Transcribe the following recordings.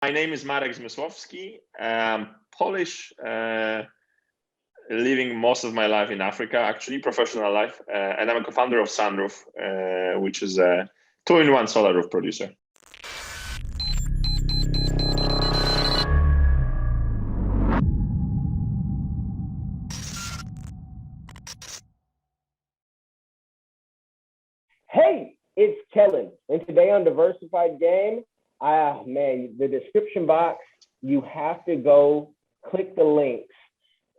My name is Marek Zmyslowski. Polish, living most of my life in Africa, actually, professional life. And I'm a co-founder of Sunroof, which is a two-in-one solar roof producer. Hey, it's Kellen. And today on Diversified Game, man, the description box, you have to go click the links,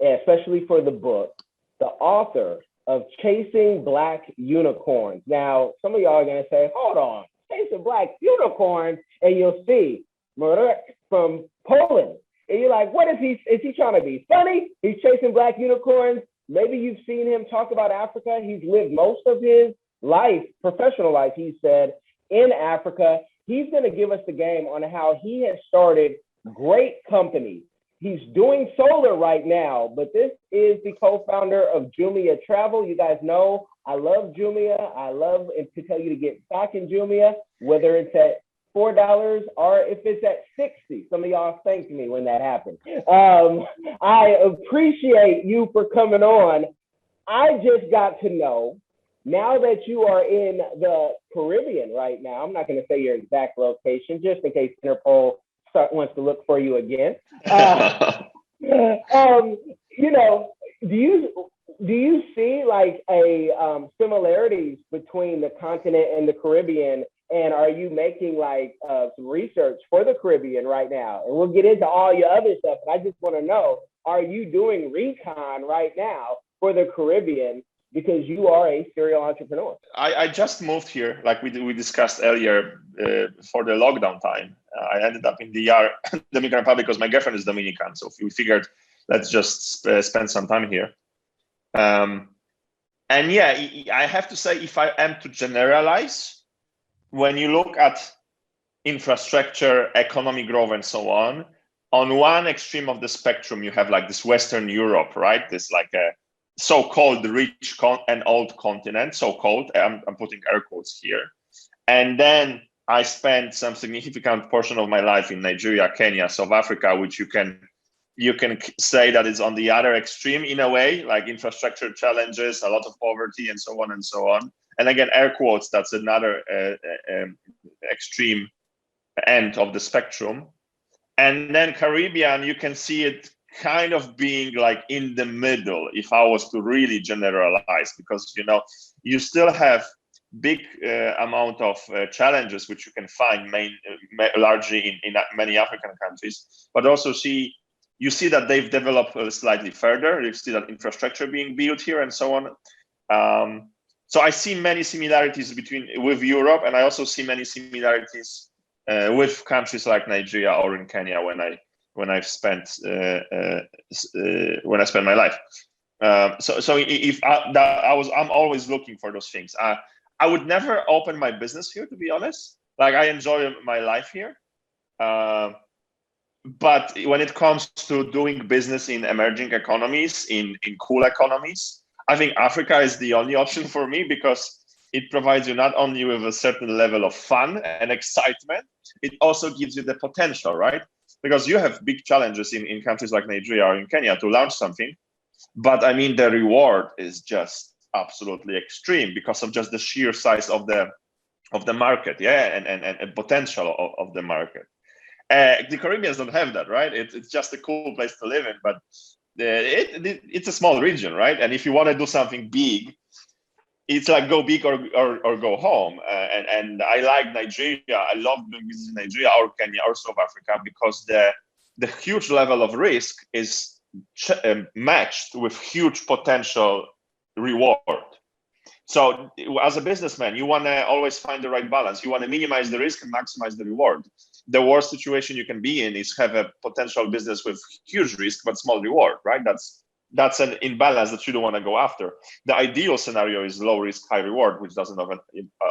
especially for the book. The author of Chasing Black Unicorns. Now, some of y'all are going to say, hold on, Chasing Black Unicorns, and you'll see Marek from Poland. And you're like, what is he trying to be funny? He's chasing black unicorns. Maybe you've seen him talk about Africa. He's lived most of his life, professional life, he said, in Africa. He's going to give us the game on how he has started great companies. He's doing solar right now, but this is the co-founder of Jumia Travel. You guys know I love Jumia. I love to tell you to get stock in Jumia, whether it's at $4 or if it's at 60. Some of y'all thanked me when that happened. I appreciate you for coming on. I just got to know, now that you are in the Caribbean right now, I'm not going to say your exact location, just in case Interpol wants to look for you again. Do you see like a similarities between the continent and the Caribbean? And are you making like some research for the Caribbean right now? And we'll get into all your other stuff, but I just want to know, are you doing recon right now for the Caribbean? Because you are a serial entrepreneur. I just moved here, like we discussed earlier, for the lockdown time. I ended up in the Dominican Republic because my girlfriend is Dominican. So we figured, let's just spend some time here. And yeah, I have to say, if I am to generalize, when you look at infrastructure, economic growth, and so on one extreme of the spectrum, you have like this Western Europe, right? This like a so-called rich and old continent, so-called, I'm putting air quotes here. And then I spent some significant portion of my life in Nigeria, Kenya, South Africa, which you can say that is on the other extreme in a way, like infrastructure challenges, a lot of poverty, and so on and so on. And again, air quotes, that's another extreme end of the spectrum. And then Caribbean, you can see it kind of being like in the middle, if I was to really generalize, because you still have big amount of challenges which you can find largely in many African countries, but also you see that they've developed slightly further. You see that infrastructure being built here and so on. So I see many similarities with Europe, and I also see many similarities with countries like Nigeria or in Kenya when I spent my life. So if I'm always looking for those things. I would never open my business here, to be honest. Like, I enjoy my life here. But when it comes to doing business in emerging economies, in cool economies, I think Africa is the only option for me, because it provides you not only with a certain level of fun and excitement, it also gives you the potential, right? Because you have big challenges in countries like Nigeria or in Kenya to launch something. But I mean, the reward is just absolutely extreme because of just the sheer size of the market, and potential of the market. The Caribbeans don't have that, right? It's just a cool place to live in, but it's a small region, right? And if you want to do something big, it's like go big or go home. And I like Nigeria. I love doing business in Nigeria or Kenya or South Africa, because the huge level of risk is matched with huge potential reward. So as a businessman, you want to always find the right balance. You want to minimize the risk and maximize the reward. The worst situation you can be in is have a potential business with huge risk but small reward, right? That's an imbalance that you don't want to go after. The ideal scenario is low risk, high reward, which doesn't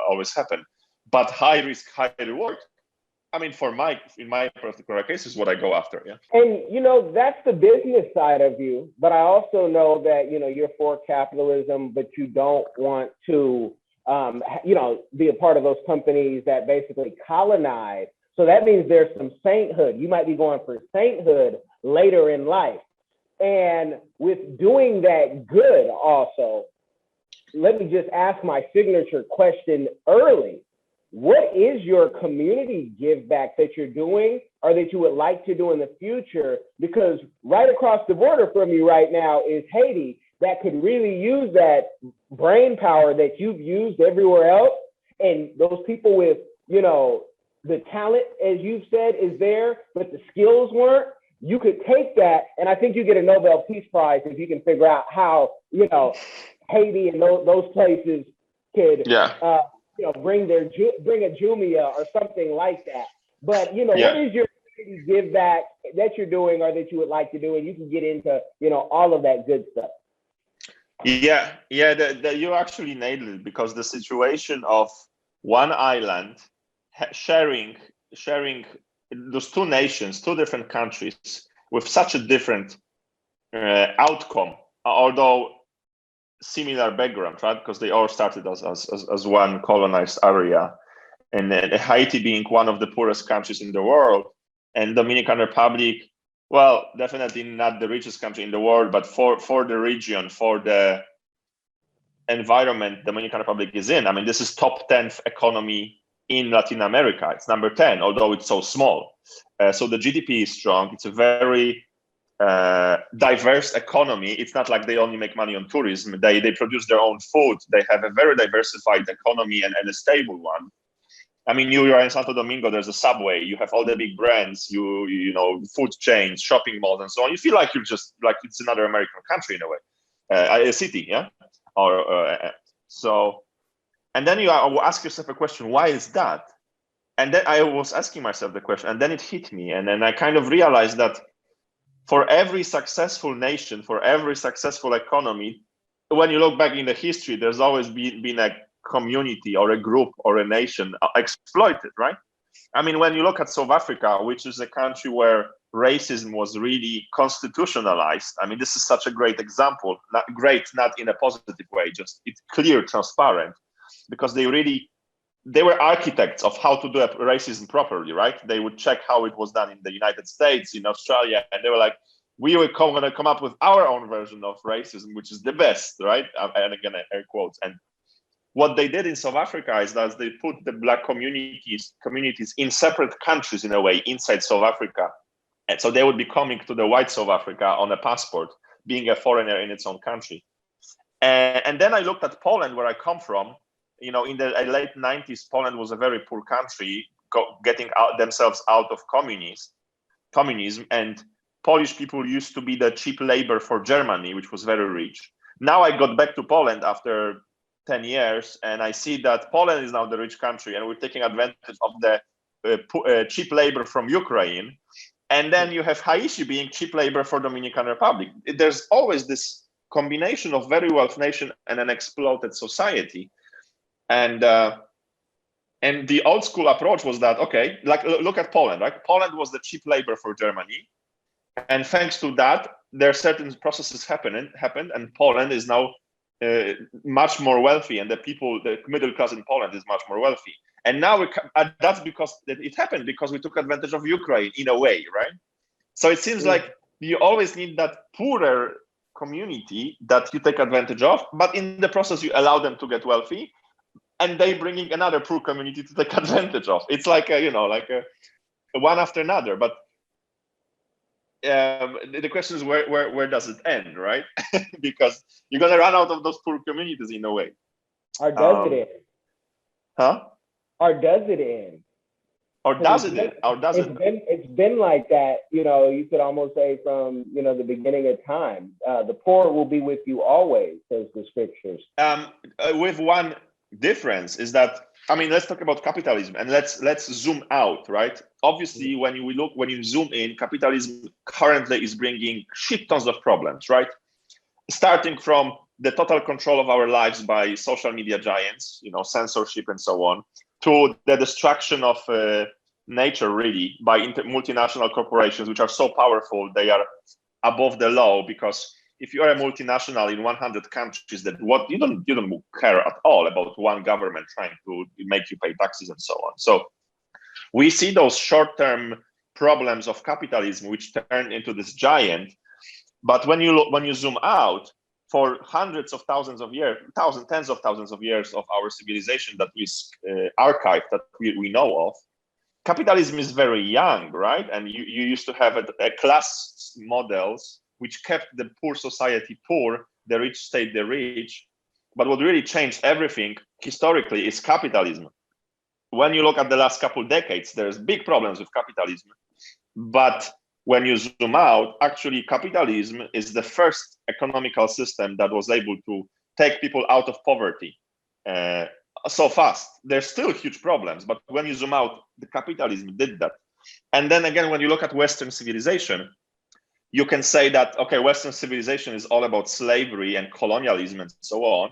always happen. But high risk, high reward, I mean, in my particular case, is what I go after. Yeah. And that's the business side of you. But I also know that you're for capitalism, but you don't want to be a part of those companies that basically colonize So that means there's some sainthood. You might be going for sainthood later in life. And with doing that good also, let me just ask my signature question early. What is your community give back that you're doing or that you would like to do in the future? Because right across the border from you right now is Haiti that could really use that brain power that you've used everywhere else. And those people with, you know, the talent, as you've said, is there, but the skills weren't. You could take that, and I think you get a Nobel Peace Prize if you can figure out how, you know, Haiti and those places could, you know, bring a Jumia or something like that. But, you know, what is your give back that you're doing or that you would like to do? And you can get into, you know, all of that good stuff. Yeah, you actually nailed it, because the situation of one island sharing those two nations, two different countries with such a different outcome, although similar background, right? Because they all started as one colonized area, and Haiti being one of the poorest countries in the world, and Dominican Republic, well, definitely not the richest country in the world, but for the region, for the environment Dominican Republic is in. I mean, this is top 10th economy in Latin America. It's number 10, although it's so small. So the GDP is strong. It's a very diverse economy. It's not like they only make money on tourism. They produce their own food. They have a very diversified economy and a stable one. I mean, you are in Santo Domingo, there's a Subway, you have all the big brands, you know, food chains, shopping malls, and so on. You feel like you're just like it's another American country in a way, a city, yeah? So, and then you ask yourself a question, why is that? And then I was asking myself the question, and then it hit me. And then I kind of realized that for every successful nation, for every successful economy, when you look back in the history, there's always been a community or a group or a nation exploited, right? I mean, when you look at South Africa, which is a country where racism was really constitutionalized, I mean, this is such a great example. Not great, not in a positive way, just it's clear, transparent, because they were architects of how to do racism properly, right? They would check how it was done in the United States, in Australia, and they were like, we were going to come up with our own version of racism, which is the best, right? And again, air quotes. And what they did in South Africa is that they put the Black communities in separate countries in a way inside South Africa. And so they would be coming to the white South Africa on a passport, being a foreigner in its own country. And then I looked at Poland, where I come from. You know, in the late 90s, Poland was a very poor country, getting themselves out of communism. And Polish people used to be the cheap labor for Germany, which was very rich. Now I got back to Poland after 10 years, and I see that Poland is now the rich country, and we're taking advantage of the cheap labor from Ukraine. And then you have Haiti being cheap labor for Dominican Republic. There's always this combination of very wealthy nation and an exploited society. And the old school approach was that, okay, like look at Poland, right? Poland was the cheap labor for Germany. And thanks to that, there are certain processes happened, and Poland is now much more wealthy, and the middle class in Poland is much more wealthy. And now that's because it happened because we took advantage of Ukraine in a way, right? So it seems like you always need that poorer community that you take advantage of, but in the process you allow them to get wealthy, and they bringing another poor community to take advantage of. It's like a one after another. But the question is where does it end, right? Because you're gonna run out of those poor communities in a way. Or does it end? Huh? Or does it end? Or does it end? Or does it? It's been like that. You know, you could almost say from the beginning of time. The poor will be with you always, says the scriptures. With one difference is that, I mean, let's talk about capitalism and let's zoom out, right? Obviously, when you zoom in, capitalism currently is bringing shit tons of problems, right? Starting from the total control of our lives by social media giants, censorship and so on, to the destruction of nature, really, by multinational corporations, which are so powerful, they are above the law, because if you are a multinational in 100 countries, you don't care at all about one government trying to make you pay taxes and so on. So We see those short-term problems of capitalism, which turned into this giant. But when you zoom out, for hundreds of thousands of years, tens of thousands of years of our civilization that we archived, that we know of, capitalism is very young, right? And you used to have a class models which kept the poor society poor, the rich stayed the rich. But what really changed everything historically is capitalism. When you look at the last couple decades, there's big problems with capitalism. But when you zoom out, actually capitalism is the first economical system that was able to take people out of poverty so fast. There's still huge problems, but when you zoom out, the capitalism did that. And then again, when you look at Western civilization, you can say that, okay, Western civilization is all about slavery and colonialism and so on.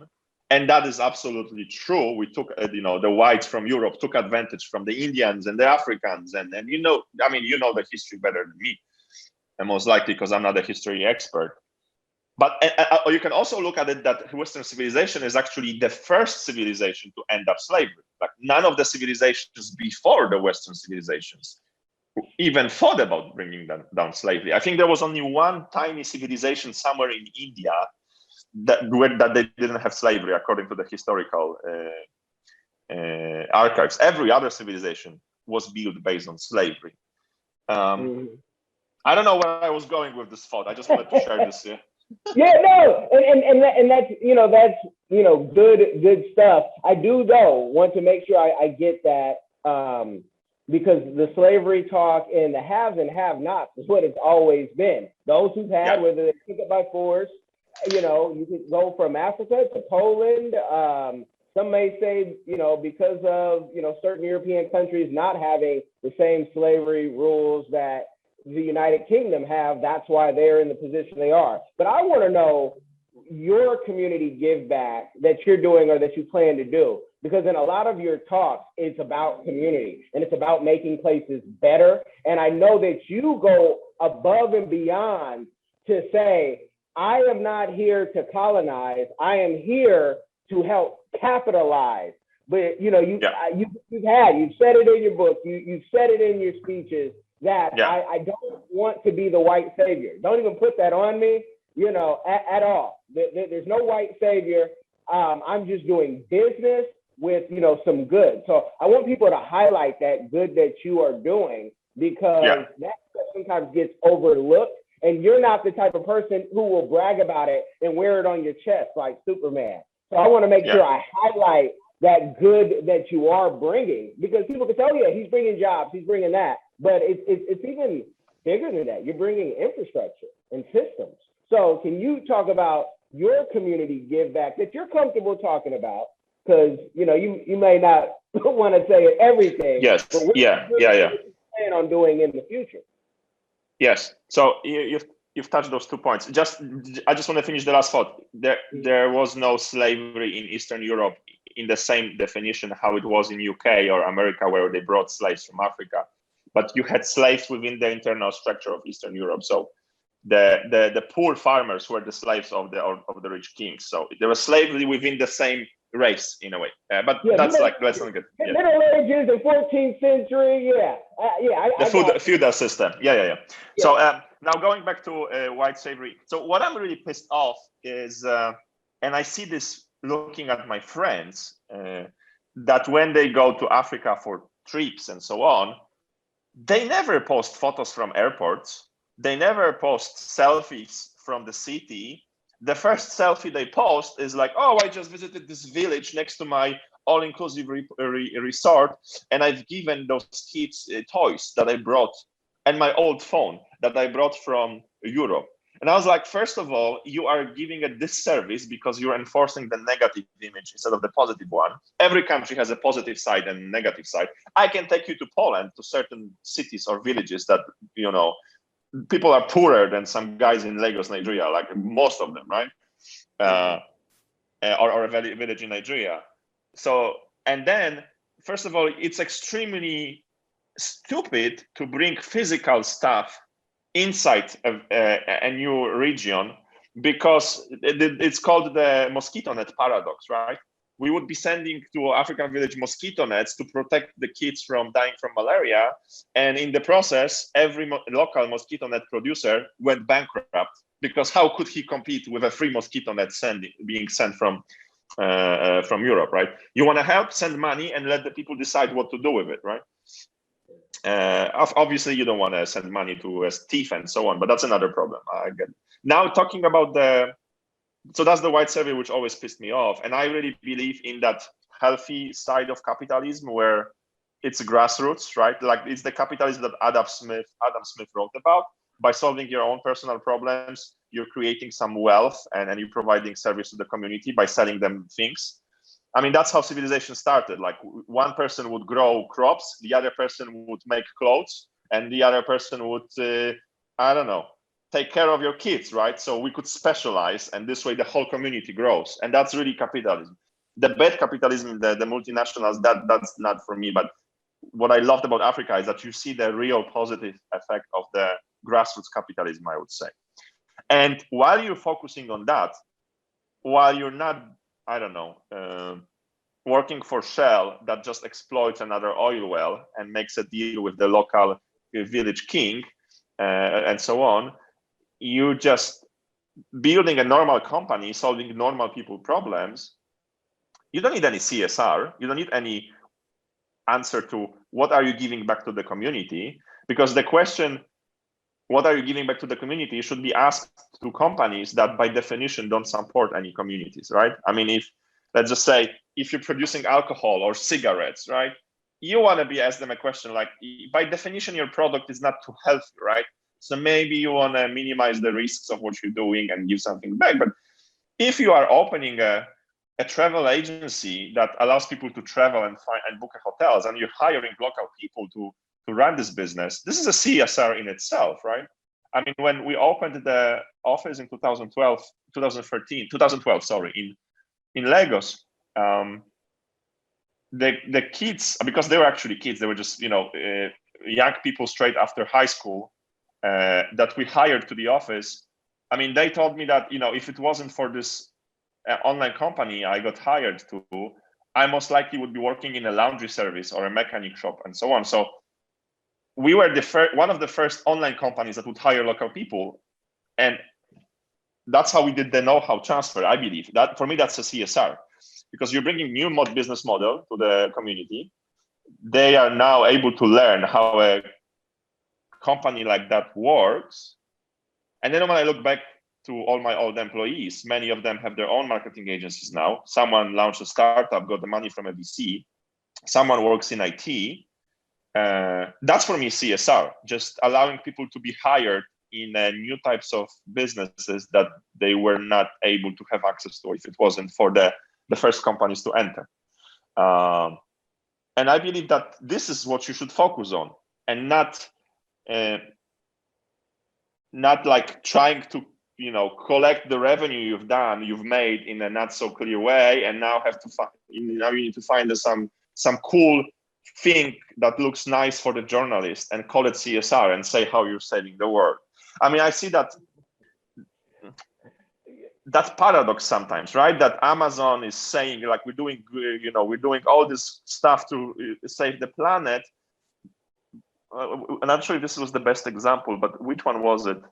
And that is absolutely true. We took, the whites from Europe took advantage from the Indians and the Africans. And you know the history better than me, and most likely because I'm not a history expert. But you can also look at it that Western civilization is actually the first civilization to end up slavery. Like none of the civilizations before the Western civilizations even thought about bringing down slavery. I think there was only one tiny civilization somewhere in India that they didn't have slavery, according to the historical archives. Every other civilization was built based on slavery. I don't know where I was going with this thought. I just wanted to share this here. Yeah, no, and that's good stuff. I do though want to make sure I get that because the slavery talk and the haves and have-nots is what it's always been. Those who've had, whether they took it by force, you could go from Africa to Poland. Some may say, because of certain European countries not having the same slavery rules that the United Kingdom have, that's why they're in the position they are. But I want to know your community give back that you're doing or that you plan to do, because in a lot of your talks, it's about community and it's about making places better. And I know that you go above and beyond to say, I am not here to colonize. I am here to help capitalize. But you've said it in your book, you've said it in your speeches, that I don't want to be the white savior. Don't even put that on me, at all. There's no white savior. I'm just doing business with, some good. So I want people to highlight that good that you are doing, because that sometimes gets overlooked. And you're not the type of person who will brag about it and wear it on your chest like Superman. So I want to make sure I highlight that good that you are bringing, because people can say, oh yeah, he's bringing jobs, he's bringing that. But it's even bigger than that. You're bringing infrastructure and systems. So can you talk about your community give back that you're comfortable talking about? Because you may not want to say everything. Yes. But what you plan on doing in the future? Yes. So you've touched those 2 points. I just want to finish the last thought. There was no slavery in Eastern Europe in the same definition how it was in UK or America, where they brought slaves from Africa. But you had slaves within the internal structure of Eastern Europe. So the poor farmers were the slaves of the rich kings. So there was slavery within the same race in a way. But that's not good. Middle Ages and 14th century. The feudal system. Yeah. So now going back to white slavery. So what I'm really pissed off is, and I see this looking at my friends, that when they go to Africa for trips and so on, they never post photos from airports. They never post selfies from the city. The first selfie they post is like, oh, I just visited this village next to my all-inclusive resort, and I've given those kids toys that I brought, and my old phone that I brought from Europe. And I was like, first of all, you are giving a disservice because you're enforcing the negative image instead of the positive one. Every country has a positive side and negative side. I can take you to Poland, to certain cities or villages that, people are poorer than some guys in Lagos, Nigeria, like most of them, right? Or a village in Nigeria. So, and then, first of all, it's extremely stupid to bring physical stuff inside a new region, because it's called the mosquito net paradox, right? we would be sending to African village mosquito nets to protect the kids from dying from malaria. And in the process, every local mosquito net producer went bankrupt, because how could he compete with a free mosquito net being sent from Europe, right? You want to help, send money, and let the people decide what to do with it, right? Obviously, you don't want to send money to a thief and so on, but that's another problem. I get it. Now, talking about so that's the white survey, which always pissed me off. And I really believe in that healthy side of capitalism where it's grassroots, right? Like it's the capitalism that Adam Smith wrote about. By solving your own personal problems, you're creating some wealth and you're providing service to the community by selling them things. I mean, that's how civilization started. Like one person would grow crops, the other person would make clothes, and the other person would, I don't know, take care of your kids, right? So we could specialize, and this way the whole community grows. And that's really capitalism. The bad capitalism, the multinationals, that's not for me. But what I loved about Africa is that you see the real positive effect of the grassroots capitalism, I would say. And while you're focusing on that, while you're not, I don't know, working for Shell that just exploits another oil well and makes a deal with the local village king and so on, you just building a normal company, solving normal people problems. You don't need any CSR. You don't need any answer to what are you giving back to the community, because the question, what are you giving back to the community, should be asked to companies that by definition don't support any communities, right? I mean, if, let's just say, if you're producing alcohol or cigarettes, right? You want to be asked them a question like, by definition, your product is not too healthy, right? So maybe you want to minimize the risks of what you're doing and give something back. But if you are opening a travel agency that allows people to travel and book hotels, and you're hiring local people to run this business, this is a CSR in itself, right? I mean, when we opened the office in 2012, sorry, in Lagos, the kids, because they were actually kids, they were just, you know, young people straight after high school that we hired to the office. I mean, they told me that, you know, if it wasn't for this online company I got hired to, I most likely would be working in a laundry service or a mechanic shop and so on. So we were one of the first online companies that would hire local people. And that's how we did the know-how transfer, I believe. That, for me, that's a CSR, because you're bringing new business model to the community. They are now able to learn how a company like that works. And then when I look back to all my old employees, many of them have their own marketing agencies now. Someone launched a startup, got the money from a VC. Someone works in IT. That's for me CSR, just allowing people to be hired in new types of businesses that they were not able to have access to if it wasn't for the first companies to enter. And I believe that this is what you should focus on, and not like trying to, you know, collect the revenue you've made in a not so clear way, and now have to find, you need to find some cool thing that looks nice for the journalist and call it CSR and say how you're saving the world. I mean, I see that paradox sometimes, right? That Amazon is saying, like, we're doing all this stuff to save the planet. I'm not sure if this was the best example, but which one was it?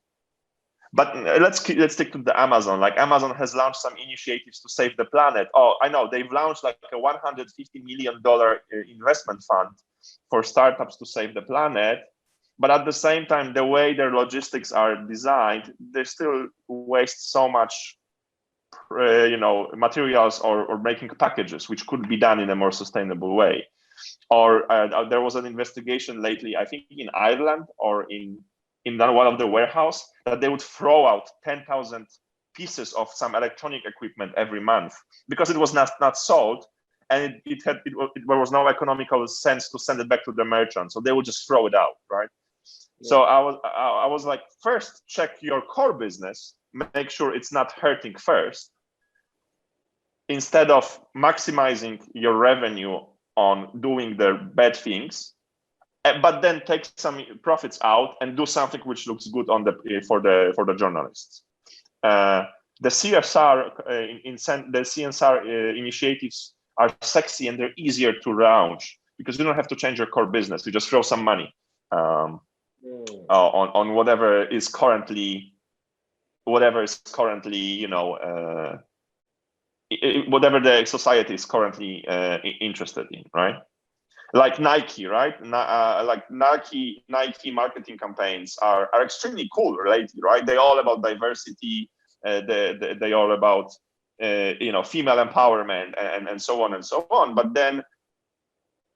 But let's stick to the Amazon. Like, Amazon has launched some initiatives to save the planet. Oh, I know, they've launched like a $150 million investment fund for startups to save the planet. But at the same time, the way their logistics are designed, they still waste so much, materials or making packages, which could be done in a more sustainable way. Or there was an investigation lately, I think in Ireland or in one of the warehouse, that they would throw out 10,000 pieces of some electronic equipment every month because it was not sold, and there was no economical sense to send it back to the merchant, so they would just throw it out, right? Yeah. So I was like, first check your core business, make sure it's not hurting first, instead of maximizing your revenue on doing the bad things, but then take some profits out and do something which looks good for the journalists. The CSR initiatives are sexy and they're easier to launch because you don't have to change your core business. You just throw some money on whatever is currently, whatever the society is currently interested in, right? Like Nike, right? Like Nike marketing campaigns are extremely cool lately, right? They're all about diversity. They all about female empowerment and so on and so on. But then,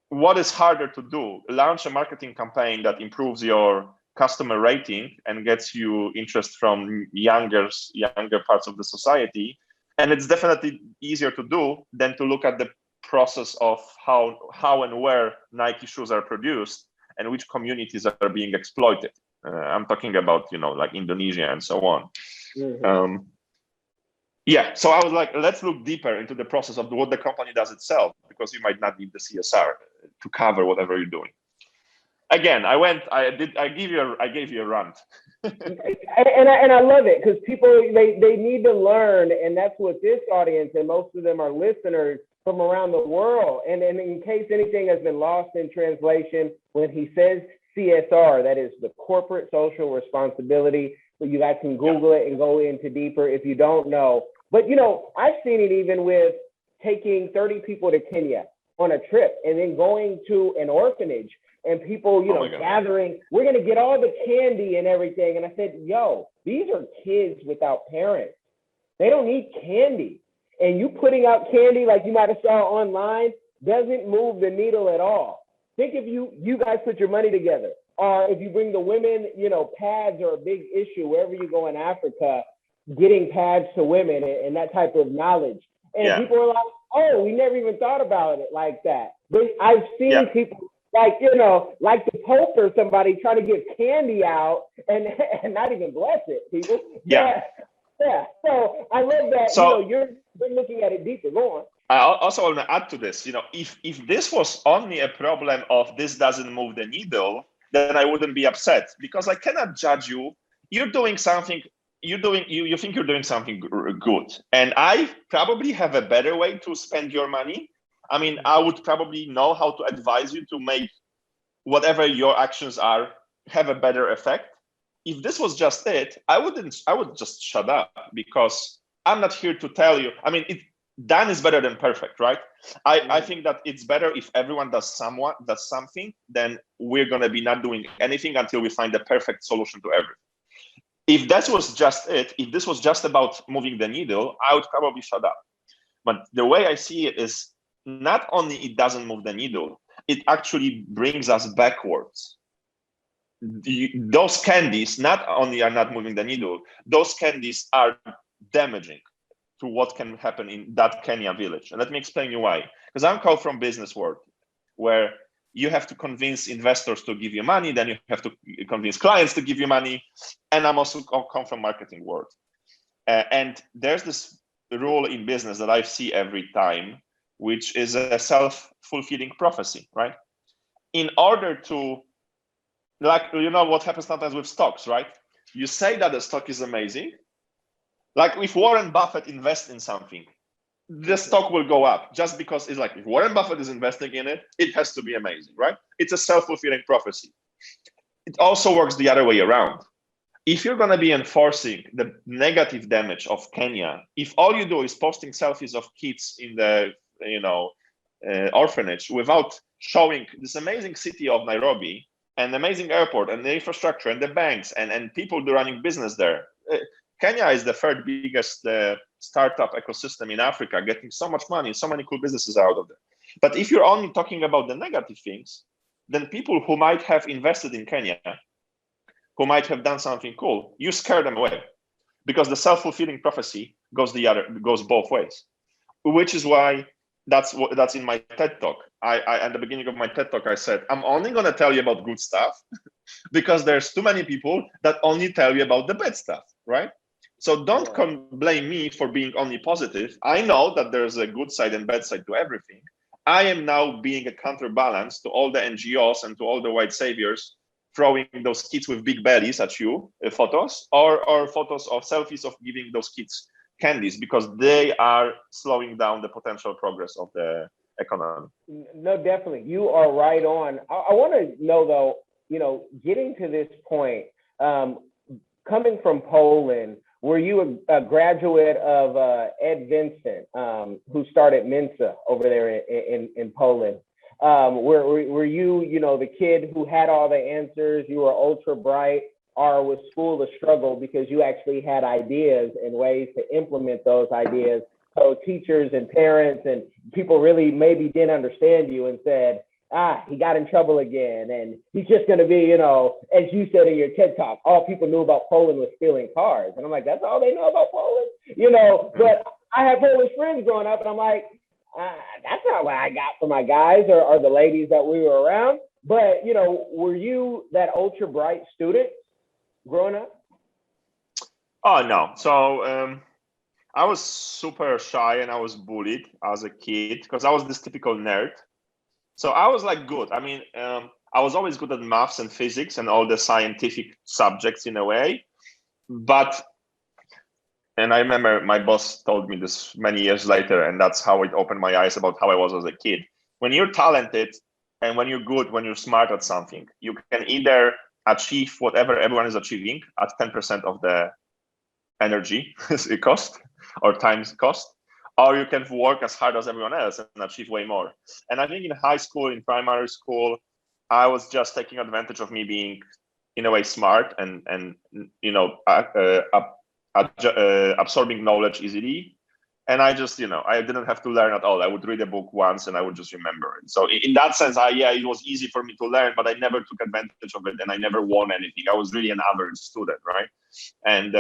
what is harder to do? Launch a marketing campaign that improves your customer rating and gets you interest from younger parts of the society, and it's definitely easier to do than to look at the process of how and where Nike shoes are produced and which communities are being exploited. I'm talking about like Indonesia and so on. Mm-hmm. Yeah, so I was like, let's look deeper into the process of what the company does itself, because you might not need the CSR to cover whatever you're doing. Again, I gave you a rant. and I love it, because people they need to learn, and that's what this audience, and most of them are listeners from around the world. And in case anything has been lost in translation, when he says CSR, that is the corporate social responsibility. So you guys can Google it and go into deeper if you don't know. But I've seen it even with taking 30 people to Kenya on a trip and then going to an orphanage and people, gathering. We're going to get all the candy and everything. And I said, yo, these are kids without parents. They don't need candy. And you putting out candy like you might have saw online doesn't move the needle at all. Think if you guys put your money together. Or if you bring the women, pads are a big issue wherever you go in Africa, getting pads to women and that type of knowledge. And people are like, oh, we never even thought about it like that. But I've seen people like the Pope or somebody try to give candy out and not even bless it, people. Yeah. So I love that. So, you're looking at it deeper. Go on. I also want to add to this. If this was only a problem of this doesn't move the needle, then I wouldn't be upset, because I cannot judge you. You're doing something. You think you're doing something good, and I probably have a better way to spend your money. I mean, I would probably know how to advise you to make whatever your actions are have a better effect. If this was just it, I would just shut up, because I'm not here to tell you. I mean, done is better than perfect, right? I think that it's better if everyone does something, then we're going to be not doing anything until we find the perfect solution to everything. If that was just it, if this was just about moving the needle, I would probably shut up. But the way I see it is, not only it doesn't move the needle, it actually brings us backwards. Those candies not only are not moving the needle, those candies are damaging to what can happen in that Kenya village. And let me explain you why. Because I'm called from business world, where you have to convince investors to give you money, then you have to convince clients to give you money. And I'm also come from marketing world. And there's this rule in business that I see every time, which is a self-fulfilling prophecy, right? In order to, what happens sometimes with stocks, right? You say that the stock is amazing. Like if Warren Buffett invests in something, the stock will go up, just because it's like, if Warren Buffett is investing in it, it has to be amazing, right? It's a self-fulfilling prophecy. It also works the other way around. If you're going to be enforcing the negative damage of Kenya, if all you do is posting selfies of kids in the orphanage without showing this amazing city of Nairobi, an amazing airport and the infrastructure and the banks and people running business there, Kenya is the third biggest startup ecosystem in Africa, getting so much money, so many cool businesses out of there. But if you're only talking about the negative things, then people who might have invested in Kenya, who might have done something cool, you scare them away, because the self-fulfilling prophecy goes both ways. Which is why that's in my TED talk. At the beginning of my TED talk, I said, I'm only going to tell you about good stuff because there's too many people that only tell you about the bad stuff, right? So don't blame me for being only positive. I know that there's a good side and bad side to everything. I am now being a counterbalance to all the NGOs and to all the white saviors throwing those kids with big bellies at you, photos, or photos of selfies of giving those kids candies because they are slowing down the potential progress of the economy. No, definitely. You are right on. I want to know though, getting to this point, coming from Poland, were you a graduate of Ed Vincent, who started Mensa over there in Poland? Were you, the kid who had all the answers? You were ultra bright, or was school a struggle because you actually had ideas and ways to implement those ideas? So teachers and parents and people really maybe didn't understand you and said, he got in trouble again, and he's just going to be, as you said in your TED Talk, all people knew about Poland was stealing cars. And I'm like, that's all they know about Poland? But I had Polish friends growing up, and I'm like, that's not what I got for my guys or the ladies that we were around. But, were you that ultra bright student growing up? Oh, no. So I was super shy and I was bullied as a kid because I was this typical nerd. So I was like good. I mean, I was always good at maths and physics and all the scientific subjects in a way. And I remember my boss told me this many years later, and that's how it opened my eyes about how I was as a kid. When you're talented and when you're good, when you're smart at something, you can either achieve whatever everyone is achieving at 10% of the energy cost or times cost, or you can work as hard as everyone else and achieve way more. And I think in high school, in primary school, I was just taking advantage of me being, in a way, smart and absorbing knowledge easily. And I just, I didn't have to learn at all. I would read a book once and I would just remember it. So in that sense, it was easy for me to learn, but I never took advantage of it and I never won anything. I was really an average student, right? And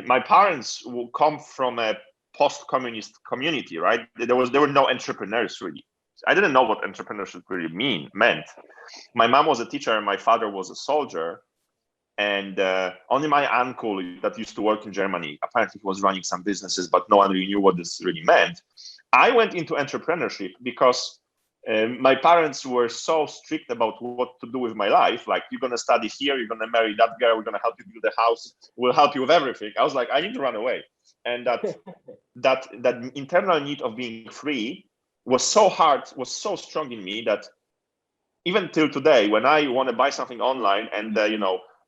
my parents will come from a post-communist community, right? There were no entrepreneurs really. I didn't know what entrepreneurship really meant. My mom was a teacher and my father was a soldier. And only my uncle that used to work in Germany, apparently he was running some businesses, but no one really knew what this really meant. I went into entrepreneurship because my parents were so strict about what to do with my life. Like, you're going to study here, you're going to marry that girl, we're going to help you build a house, we'll help you with everything. I was like, I need to run away. And that internal need of being free was so hard, was so strong in me that even till today, when I want to buy something online and,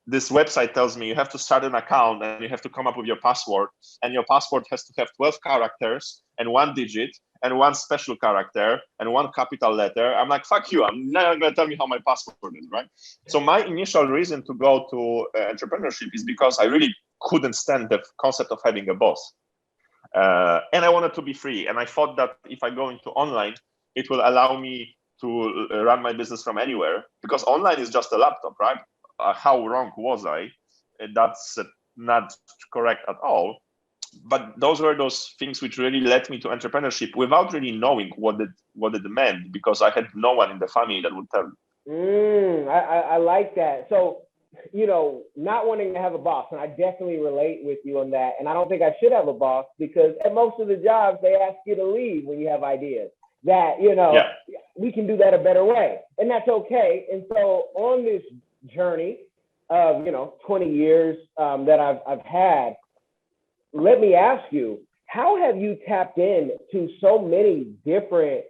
this website tells me you have to start an account and you have to come up with your password, and your password has to have 12 characters and 1 digit and 1 special character and 1 capital letter. I'm like, fuck you. I'm not going to tell me how my password is, right? So my initial reason to go to entrepreneurship is because I really couldn't stand the concept of having a boss. And I wanted to be free. And I thought that if I go into online, it will allow me to run my business from anywhere, because online is just a laptop, right? How wrong was I? That's not correct at all. But those were those things which really led me to entrepreneurship without really knowing what it meant, because I had no one in the family that would tell me. I like that. So, not wanting to have a boss, and I definitely relate with you on that. And I don't think I should have a boss, because at most of the jobs, they ask you to leave when you have ideas that, we can do that a better way. And that's okay. And so on this journey of 20 years that I've had, let me ask you, how have you tapped in to so many different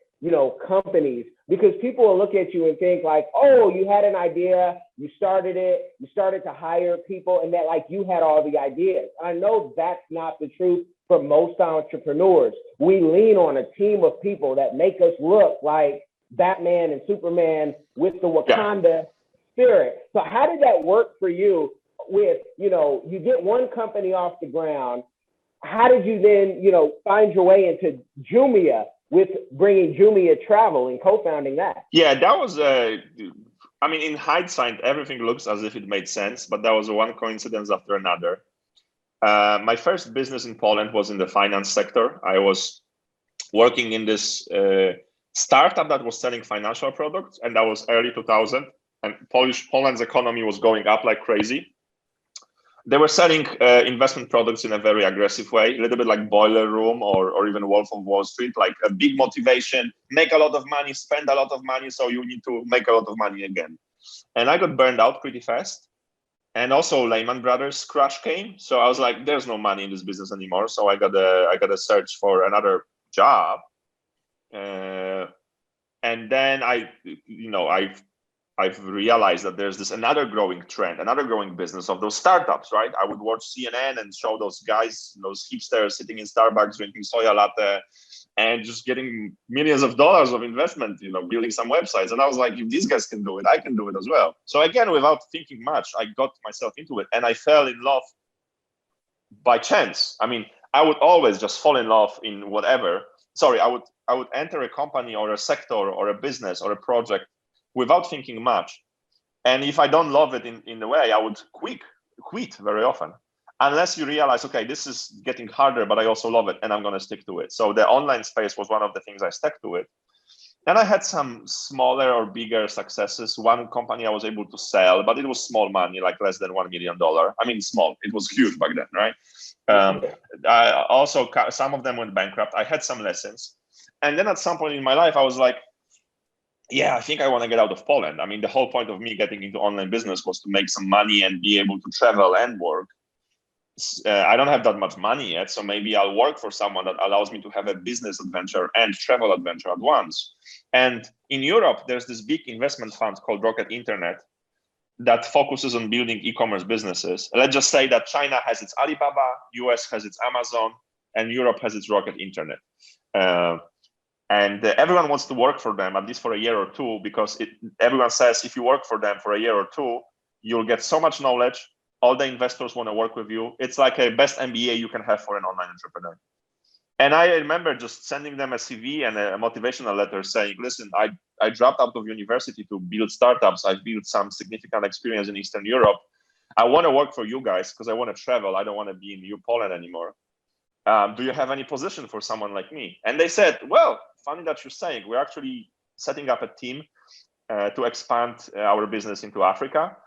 companies? Because people will look at you and think like, oh, you had an idea, you started it, you started to hire people, and that like you had all the ideas. I know that's not the truth for most entrepreneurs. We lean on a team of people that make us look like Batman and Superman with the Wakanda spirit. So how did that work for you with, you get one company off the ground? How did you then, find your way into Jumia with bringing Jumia Travel and co-founding that? Yeah, that was, in hindsight, everything looks as if it made sense, but that was one coincidence after another. My first business in Poland was in the finance sector. I was working in this startup that was selling financial products, and that was early 2000. And Poland's economy was going up like crazy. They were selling investment products in a very aggressive way, a little bit like Boiler Room or even Wolf of Wall Street, like a big motivation, make a lot of money, spend a lot of money, so you need to make a lot of money again. And I got burned out pretty fast. and also Lehman Brothers crash came. So I was like, there's no money in this business anymore. So I gotta search for another job. And then I've realized that there's this another growing trend, another growing business of those startups, right? I would watch CNN and show those guys, those hipsters sitting in Starbucks drinking soya latte and just getting millions of dollars of investment, building some websites. And I was like, if these guys can do it, I can do it as well. So again, without thinking much, I got myself into it and I fell in love by chance. I mean, I would always just fall in love in whatever. Sorry, I would enter a company or a sector or a business or a project without thinking much. And if I don't love it in a way, I would quit very often. Unless you realize, okay, this is getting harder, but I also love it and I'm going to stick to it. So the online space was one of the things I stuck to it. And I had some smaller or bigger successes. One company I was able to sell, but it was small money, like less than $1 million. I mean, small. It was huge back then, right? I also, some of them went bankrupt. I had some lessons. And then at some point in my life, I was like, yeah, I think I want to get out of Poland. I mean, the whole point of me getting into online business was to make some money and be able to travel and work. I don't have that much money yet, so maybe I'll work for someone that allows me to have a business adventure and travel adventure at once. And in Europe, there's this big investment fund called Rocket Internet that focuses on building e-commerce businesses. Let's just say that China has its Alibaba, US has its Amazon, and Europe has its Rocket Internet. And everyone wants to work for them, at least for a year or two, because everyone says if you work for them for a year or two, you'll get so much knowledge. All the investors want to work with you. It's like a best MBA you can have for an online entrepreneur. And I remember just sending them a CV and a motivational letter saying, listen, I dropped out of university to build startups. I've built some significant experience in Eastern Europe. I want to work for you guys because I want to travel. I don't want to be in New Poland anymore. Do you have any position for someone like me? And they said, well, funny that you're saying, we're actually setting up a team to expand our business into Africa.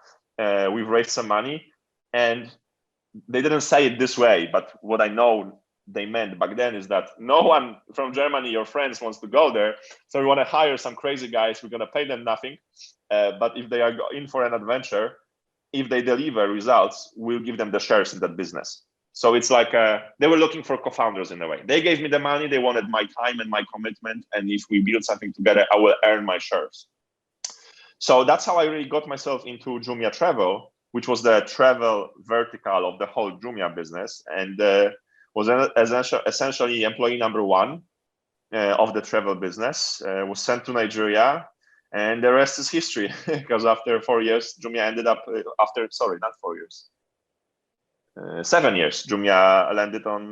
We've raised some money. And they didn't say it this way, but what I know they meant back then is that no one from Germany, your friends, wants to go there. So we want to hire some crazy guys. We're going to pay them nothing. But if they are in for an adventure, if they deliver results, we'll give them the shares in that business. So it's like they were looking for co-founders in a way. They gave me the money. They wanted my time and my commitment. And if we build something together, I will earn my shares. So that's how I really got myself into Jumia Travel, which was the travel vertical of the whole Jumia business, and was essentially employee number one of the travel business. Was sent to Nigeria, and the rest is history. Because after 4 years, Jumia ended up 7 years. Jumia landed on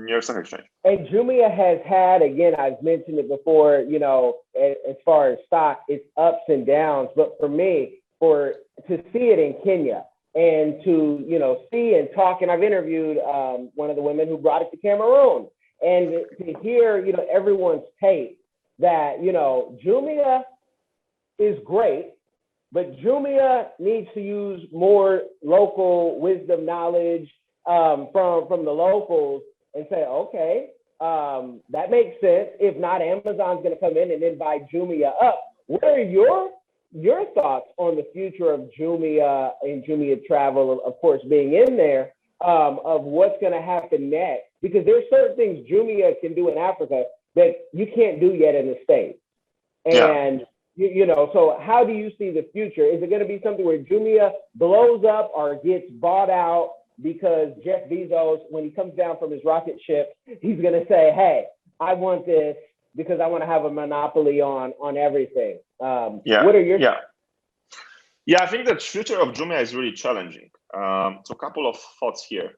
New York Stock Exchange. And Jumia has had, again, I've mentioned it before, as far as stock, it's ups and downs. But for me, to see it in Kenya and to, see and talk, and I've interviewed one of the women who brought it to Cameroon, and to hear, everyone's take that, Jumia is great, but Jumia needs to use more local wisdom, knowledge from the locals and say, okay, that makes sense. If not, Amazon's going to come in and then buy Jumia up. What are your thoughts on the future of Jumia and Jumia Travel, of course, being in there, of what's going to happen next? Because there's certain things Jumia can do in Africa that you can't do yet in the States. And, so how do you see the future? Is it going to be something where Jumia blows up or gets bought out because Jeff Bezos, when he comes down from his rocket ship, he's going to say, hey, I want this because I want to have a monopoly on everything? What are your Yeah, I think the future of Jumia is really challenging. So a couple of thoughts here.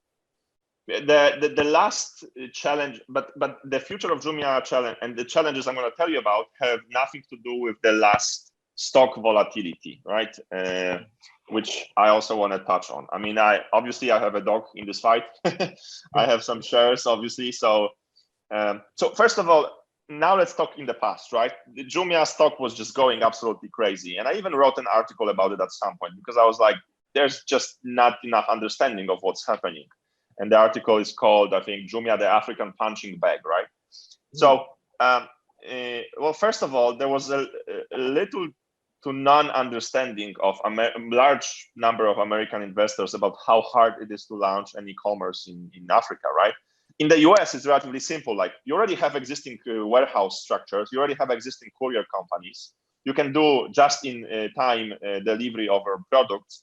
The last challenge, but the future of Jumia challenge and the challenges I'm going to tell you about have nothing to do with the last stock volatility, right? Which I also want to touch on. I mean, I have a dog in this fight. I have some shares, obviously. So first of all, now let's talk in the past, right? The Jumia stock was just going absolutely crazy. And I even wrote an article about it at some point because I was like, there's just not enough understanding of what's happening. And the article is called, I think, Jumia, the African punching bag, right? So, well, first of all, there was a little to non-understanding of a large number of American investors about how hard it is to launch an e-commerce in Africa, right? In the US, it's relatively simple. Like, you already have existing warehouse structures. You already have existing courier companies. You can do just-in-time delivery of our products.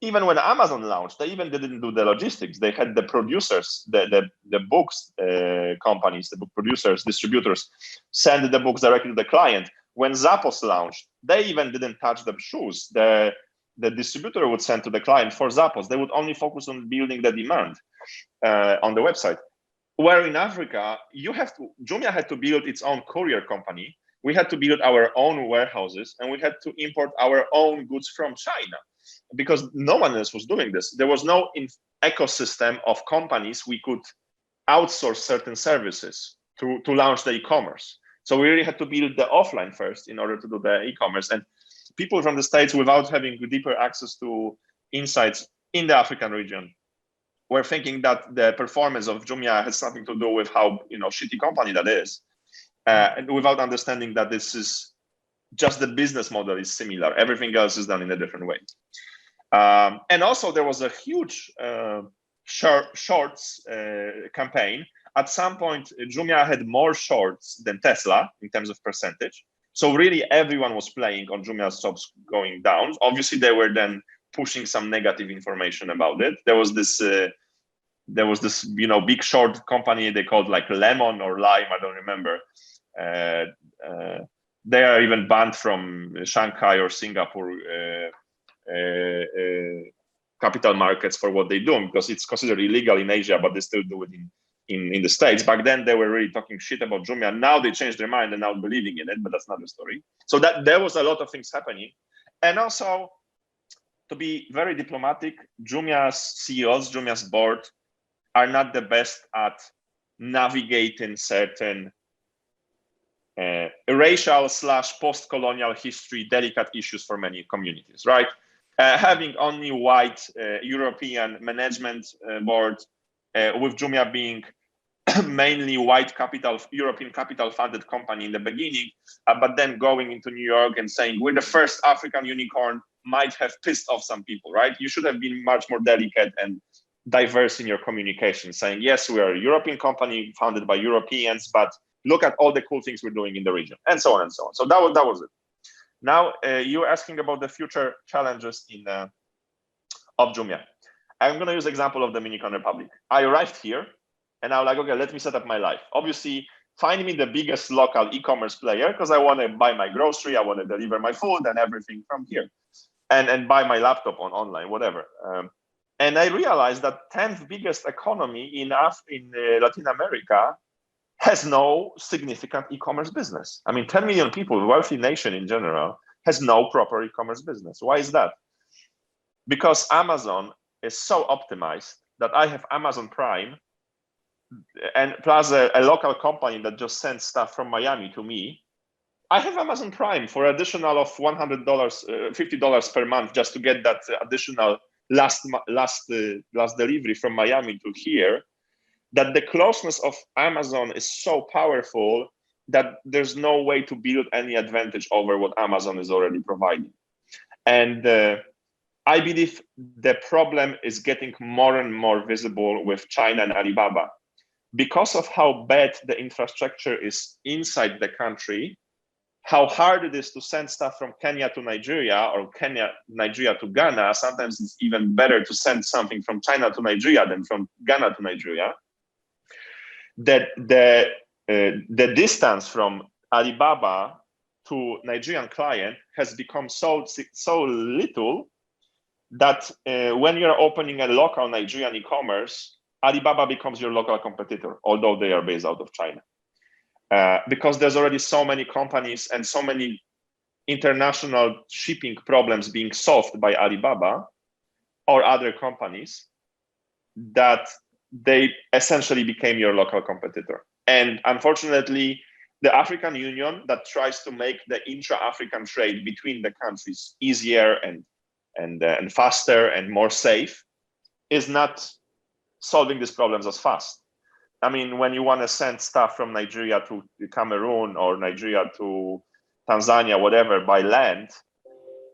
Even when Amazon launched, they even didn't do the logistics. They had the producers, the books companies, the book producers, distributors, send the books directly to the client. When Zappos launched, they even didn't touch the shoes. The distributor would send to the client for Zappos. They would only focus on building the demand on the website. Where in Africa, Jumia had to build its own courier company. We had to build our own warehouses, and we had to import our own goods from China, because no one else was doing this. There was no ecosystem of companies we could outsource certain services to launch the e-commerce. So we really had to build the offline first in order to do the e-commerce. And people from the States, without having deeper access to insights in the African region, were thinking that the performance of Jumia has something to do with how shitty company that is, and without understanding that this is just the business model is similar. Everything else is done in a different way. And also there was a huge shorts campaign. At some point, Jumia had more shorts than Tesla in terms of percentage. So really everyone was playing on Jumia's stocks going down. Obviously, they were then pushing some negative information about it. There was this big short company they called like Lemon or Lime, I don't remember. They are even banned from Shanghai or Singapore capital markets for what they do, because it's considered illegal in Asia, but they still do it in the States. Back then, they were really talking shit about Jumia. Now they changed their mind and now believing in it, but that's another story. So that there was a lot of things happening. And also, to be very diplomatic, Jumia's CEOs, Jumia's board are not the best at navigating certain racial / post-colonial history, delicate issues for many communities, right? Having only white European management board, with Jumia being mainly white capital, European capital funded company in the beginning, but then going into New York and saying we're the first African unicorn might have pissed off some people, right? You should have been much more delicate and diverse in your communication, saying, yes, we are a European company founded by Europeans, but look at all the cool things we're doing in the region, and so on and so on. So that was it. Now, you're asking about the future challenges of Jumia. I'm going to use the example of Dominican Republic. I arrived here, and I was like, okay, let me set up my life. Obviously, find me the biggest local e-commerce player, because I want to buy my grocery, I want to deliver my food and everything from here, and buy my laptop online, whatever. And I realized that 10th biggest economy in Latin America has no significant e-commerce business. I mean, 10 million people, wealthy nation in general, has no proper e-commerce business. Why is that? Because Amazon is so optimized that I have Amazon Prime, and plus a local company that just sends stuff from Miami to me. I have Amazon Prime for additional of $100, $50 per month, just to get that additional last delivery from Miami to here. That the closeness of Amazon is so powerful that there's no way to build any advantage over what Amazon is already providing. And I believe the problem is getting more and more visible with China and Alibaba. Because of how bad the infrastructure is inside the country, how hard it is to send stuff from Kenya to Nigeria or Nigeria to Ghana. Sometimes it's even better to send something from China to Nigeria than from Ghana to Nigeria. That the distance from Alibaba to Nigerian client has become so little that when you're opening a local Nigerian e-commerce, Alibaba becomes your local competitor, although they are based out of China. Because there's already so many companies and so many international shipping problems being solved by Alibaba or other companies that they essentially became your local competitor. And unfortunately, the African Union that tries to make the intra-African trade between the countries easier and faster and more safe is not solving these problems as fast. I mean, when you want to send stuff from Nigeria to Cameroon or Nigeria to Tanzania, whatever, by land,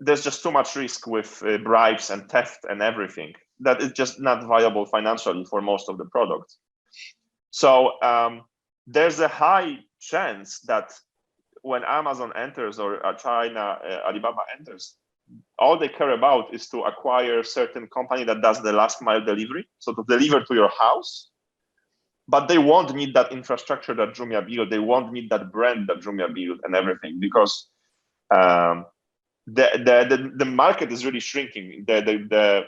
there's just too much risk with bribes and theft and everything that is just not viable financially for most of the products. So there's a high chance that when Amazon enters or China, Alibaba enters, all they care about is to acquire a certain company that does the last mile delivery, so to deliver to your house. But they won't need that infrastructure that Jumia built. They won't need that brand that Jumia built and everything, because the market is really shrinking. The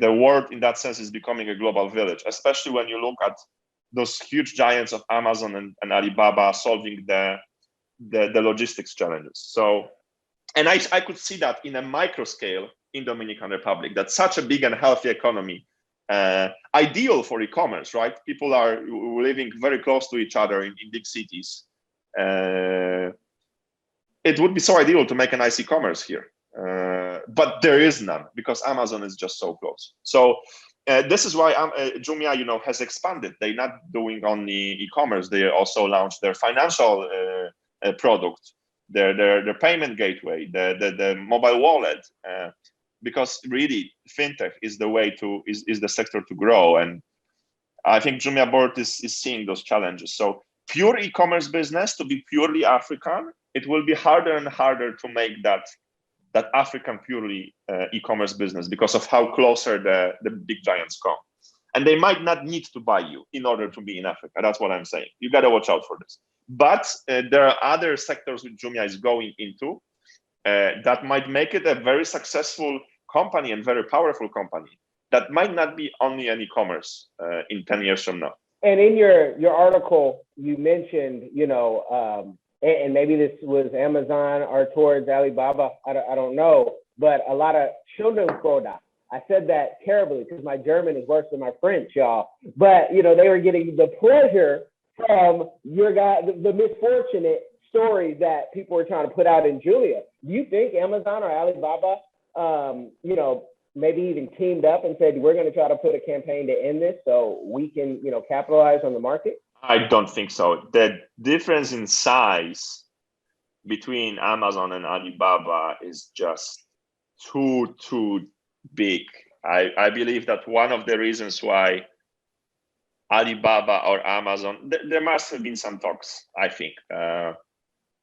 world in that sense is becoming a global village, especially when you look at those huge giants of Amazon and Alibaba solving the logistics challenges. So, and I could see that in a micro scale in Dominican Republic. That's such a big and healthy economy, ideal for e-commerce, right? People are living very close to each other in big cities. It would be so ideal to make a nice e-commerce here, but there is none because Amazon is just so close. So this is why Jumia, has expanded. They're not doing only e-commerce. They also launched their financial product, their payment gateway, the mobile wallet, because really fintech is the way is the sector to grow. And I think Jumia board is seeing those challenges. So pure e-commerce business, to be purely African, it will be harder and harder to make that African purely e-commerce business because of how closer the big giants come. And they might not need to buy you in order to be in Africa. That's what I'm saying. You got to watch out for this. But there are other sectors which Jumia is going into that might make it a very successful company and very powerful company that might not be only an e-commerce in 10 years from now. And in your article, you mentioned, and maybe this was Amazon or towards Alibaba, I don't know, but a lot of children's products. I said that terribly because my German is worse than my French, y'all. But, they were getting the pleasure from your guy, the misfortunate stories that people were trying to put out in Jumia. Do you think Amazon or Alibaba, maybe even teamed up and said, we're going to try to put a campaign to end this so we can, capitalize on the market? I don't think so. The difference in size between Amazon and Alibaba is just too big. I believe that one of the reasons why Alibaba or Amazon, there must have been some talks, I think.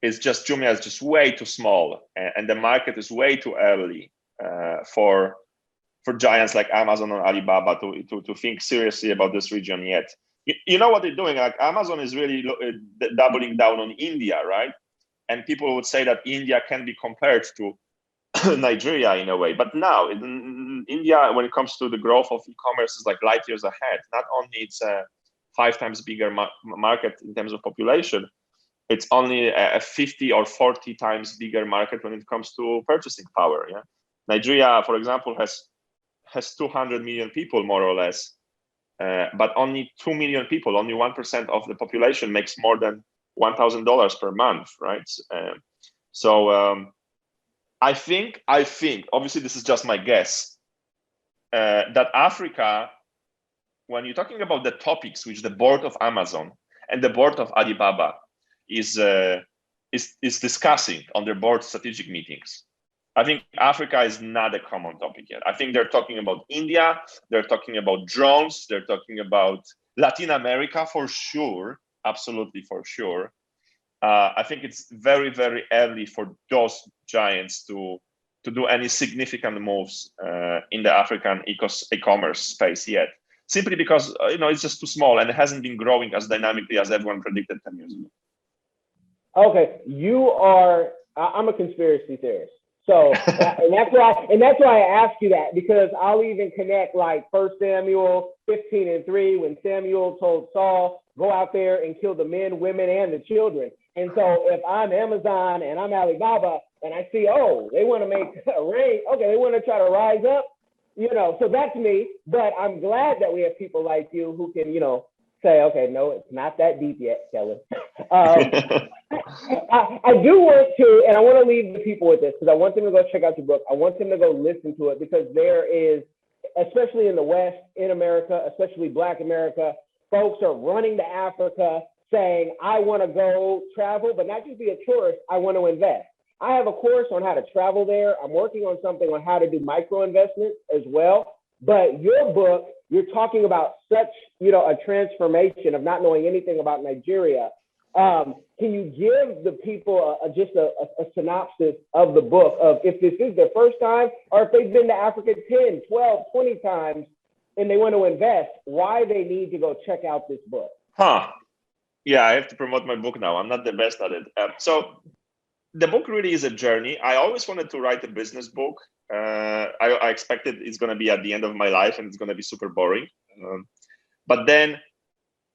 It's just Jumia is just way too small and the market is way too early for giants like Amazon or Alibaba to think seriously about this region yet. You know what they're doing? Like Amazon is really doubling down on India, right? And people would say that India can be compared to Nigeria in a way. But now in India, when it comes to the growth of e-commerce, is like light years ahead. Not only it's a 5 times bigger market in terms of population, it's only a 50 or 40 times bigger market when it comes to purchasing power. Yeah, Nigeria, for example, has 200 million people more or less, but only 2 million people, only 1% of the population makes more than $1,000 per month, right? I think, obviously this is just my guess, that Africa, when you're talking about the topics which the board of Amazon and the board of Alibaba is discussing on their board strategic meetings, I think Africa is not a common topic yet. I think they're talking about India, they're talking about drones, they're talking about Latin America for sure, absolutely for sure. I think it's very, very early for those giants to do any significant moves in the African e-commerce space yet, simply because it's just too small and it hasn't been growing as dynamically as everyone predicted 10 years ago. Okay, I'm a conspiracy theorist. So, and that's why I ask you that, because I'll even connect like 1 Samuel 15:3, when Samuel told Saul, go out there and kill the men, women, and the children. And so if I'm Amazon and I'm Alibaba and I see, they want to make a raid, they want to try to rise up, so that's me. But I'm glad that we have people like you who can, say, okay, no, it's not that deep yet, Kelly. I do want to, and I want to leave the people with this because I want them to go check out your book. I want them to go listen to it because there is, especially in the West, in America, especially Black America, folks are running to Africa, saying, I want to go travel, but not just be a tourist, I want to invest. I have a course on how to travel there. I'm working on something on how to do micro investments as well. But your book, you're talking about such, a transformation of not knowing anything about Nigeria. Can you give the people just a synopsis of the book of if this is their first time or if they've been to Africa 10, 12, 20 times and they want to invest, why they need to go check out this book? Yeah, I have to promote my book now. I'm not the best at it. So the book really is a journey. I always wanted to write a business book. I expected it's going to be at the end of my life and it's going to be super boring. But then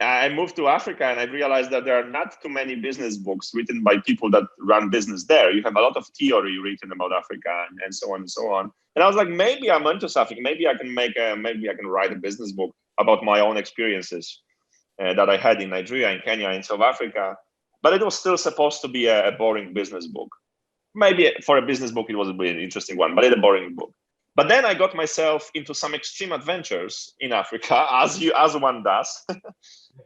I moved to Africa and I realized that there are not too many business books written by people that run business there. You have a lot of theory written about Africa and so on and so on. And I was like, maybe I'm onto something. Maybe I can write a business book about my own experiences that I had in Nigeria, in Kenya, in South Africa. But it was still supposed to be a boring business book. Maybe for a business book, it was a really interesting one, but it's a boring book. But then I got myself into some extreme adventures in Africa, as one does,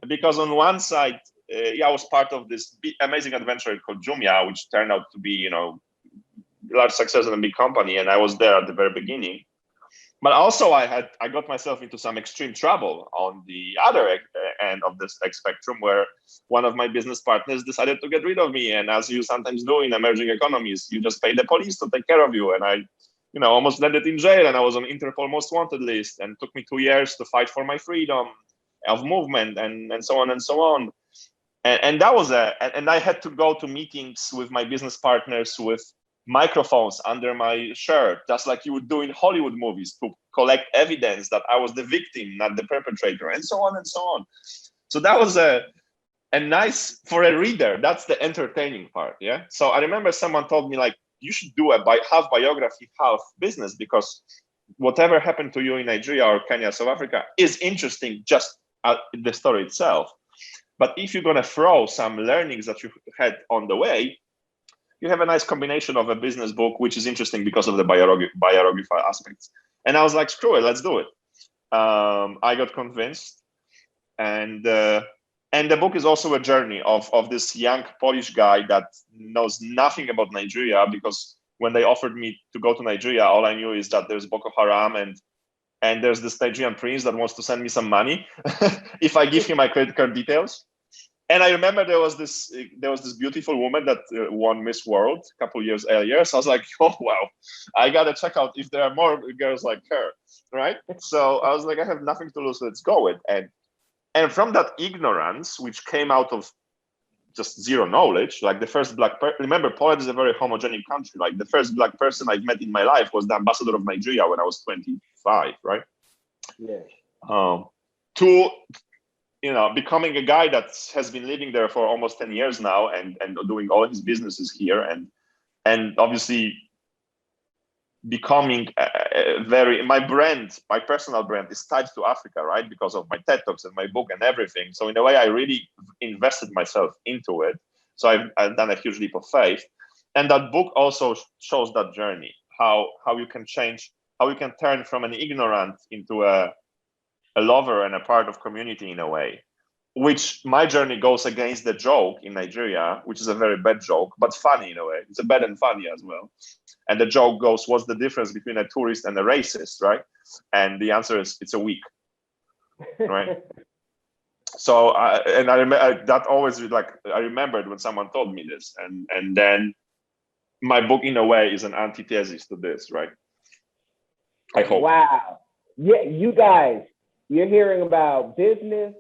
because on one side, I was part of this amazing adventure called Jumia, which turned out to be, large success in a big company, and I was there at the very beginning. But also, I got myself into some extreme trouble on the other end of this spectrum, where one of my business partners decided to get rid of me. And as you sometimes do in emerging economies, you just pay the police to take care of you. And I almost landed in jail, and I was on Interpol most wanted list, and it took me 2 years to fight for my freedom of movement and so on and so on. And that was and I had to go to meetings with my business partners with microphones under my shirt, just like you would do in Hollywood movies, to collect evidence that I was the victim, not the perpetrator, and so on and so on. So that was a nice, for a reader, that's the entertaining part, yeah? So I remember someone told me, like, you should do half biography, half business, because whatever happened to you in Nigeria or Kenya, South Africa is interesting, just the story itself. But if you're gonna throw some learnings that you had on the way, you have a nice combination of a business book, which is interesting because of the biographical aspects. And I was like, screw it, let's do it. I got convinced. And the book is also a journey of this young Polish guy that knows nothing about Nigeria, because when they offered me to go to Nigeria, all I knew is that there's Boko Haram and there's this Nigerian prince that wants to send me some money if I give him my credit card details. And I remember there was this beautiful woman that won Miss World a couple years earlier. So I was like, oh, wow, I got to check out if there are more girls like her, right? So I was like, I have nothing to lose, let's go with. And from that ignorance, which came out of just zero knowledge, like the first remember, Poland is a very homogenic country. Like the first black person I've met in my life was the ambassador of Nigeria when I was 25, right? Yeah. To becoming a guy that has been living there for almost 10 years now and doing all his businesses here and obviously becoming my personal brand is tied to Africa, right? Because of my TED Talks and my book and everything. So in a way, I really invested myself into it. So I've done a huge leap of faith. And that book also shows that journey, how you can change, how you can turn from an ignorant into a lover and a part of community in a way, which my journey goes against the joke in Nigeria, which is a very bad joke, but funny in a way. It's a bad and funny as well. And the joke goes, what's the difference between a tourist and a racist, right? And the answer is, it's a week, right? So, I remembered when someone told me this, and then my book in a way is an antithesis to this, right? I hope. Wow. Yeah, you guys, you're hearing about business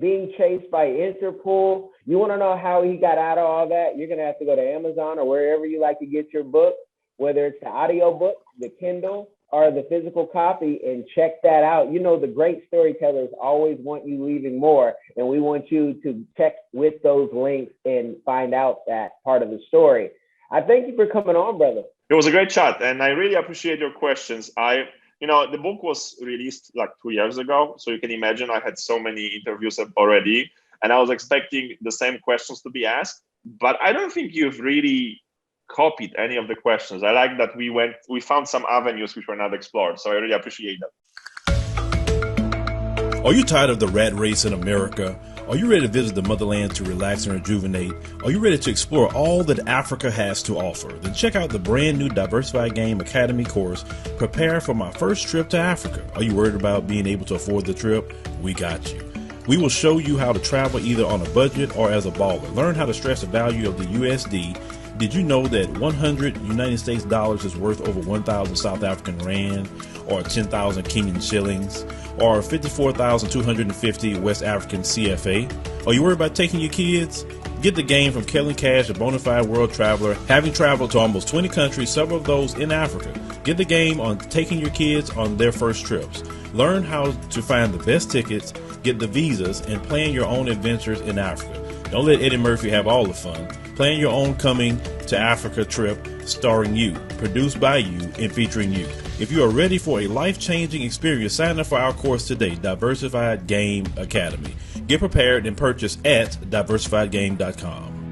being chased by Interpol. You want to know how he got out of all that? You're going to have to go to Amazon or wherever you like to get your book, whether it's the audio book, the Kindle, or the physical copy, and check that out. The great storytellers always want you leaving more, and we want you to check with those links and find out that part of the story. I thank you for coming on, brother. It was a great chat, and I really appreciate your questions. The book was released like 2 years ago, so you can imagine I had so many interviews already, and I was expecting the same questions to be asked, but I don't think you've really copied any of the questions. I like that we found some avenues which were not explored, so I really appreciate that. Are you tired of the rat race in America? Are you ready to visit the motherland to relax and rejuvenate? Are you ready to explore all that Africa has to offer? Then check out the brand new Diversified Game Academy course, Prepare for My First Trip to Africa. Are you worried about being able to afford the trip? We got you. We will show you how to travel either on a budget or as a baller. Learn how to stress the value of the USD. Did you know that 100 United States dollars is worth over 1,000 South African rand, or 10,000 Kenyan shillings, or 54,250 West African CFA? Are you worried about taking your kids? Get the game from Kellen Cash, a bona fide world traveler, having traveled to almost 20 countries, several of those in Africa. Get the game on taking your kids on their first trips. Learn how to find the best tickets, get the visas, and plan your own adventures in Africa. Don't let Eddie Murphy have all the fun. Plan your own coming to Africa trip starring you, produced by you, and featuring you. If you are ready for a life-changing experience, sign up for our course today, Diversified Game Academy. Get prepared and purchase at diversifiedgame.com.